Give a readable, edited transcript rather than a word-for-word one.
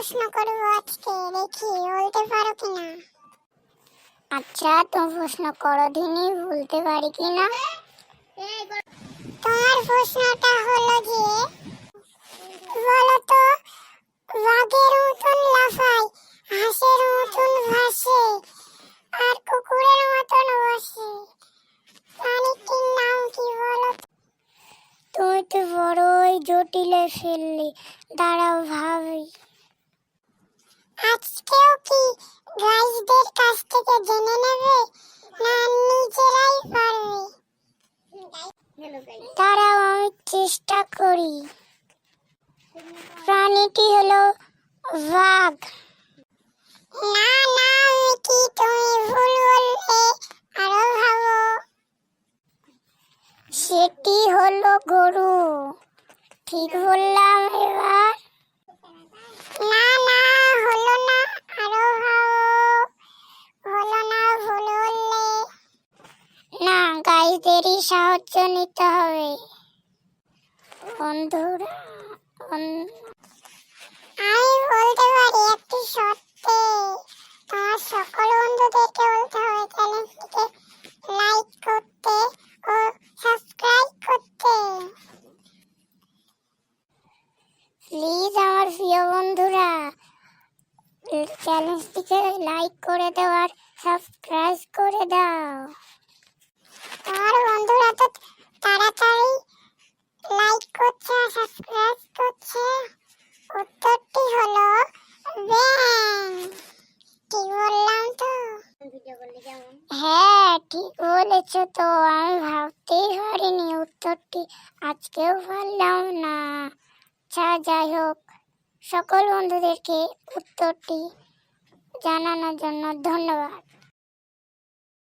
প্রশ্ন করবো আজকে, দেখি বলতে পারো কিনা। আচ্ছা, তুমি প্রশ্ন করো দিনই, বলতে পারি কিনা। তোমার প্রশ্নটা হলো যে, বলো তো, বাঘের মতন লাফায়, হাঁসের মতন ভাসে, আর কুকুরের মতন বসে, প্রাণীটির নাম কি বলো তো? তুমি তো বড়ই জটিলে ফেললি, দাঁড়াও ভাবি। আজকেও কি গাইজদের কাছ থেকে জেনে নেবে, না নিজেরাই পারবে? দাঁড়াও আমি চেষ্টা করি। প্রাণীটি হলো বাঘ। না না মিকি, তুমি ভুল বললে, আরো ভাবো। সেটি হলো গরু। ঠিক বললাম এবার? না না, হলো না, আরো ভাবো। হলো না, ভুল বললে। না, গাইদেরই সাহায্য নিতে হবে। বন্ধুরা, আমি বলতে পারি একটি সত্যি। তোমার সকল বন্ধুদেরকে বলতে হবে চ্যানেলটিকে লাইক করতে ও সাবস্ক্রাইব করতে। প্লিজ আমার প্রিয় বন্ধুরা, চ্যানেলটিকে লাইক করে দাও আর সাবস্ক্রাইব করে দাও। তোমার বন্ধুরা তো তাড়াতাড়ি লাইক করছে আর সাবস্ক্রাইব করছে। উত্তরটি হলো ব্যাং। ঠিক বললাম তো? হ্যাঁ, ঠিক বলেছো তো। আমি ভাবতেই পারিনি উত্তরটি, আজকেও পারলাম না। আচ্ছা, যাই হোক, সকল বন্ধুদেরকে উত্তরটি জানানোর জন্য ধন্যবাদ।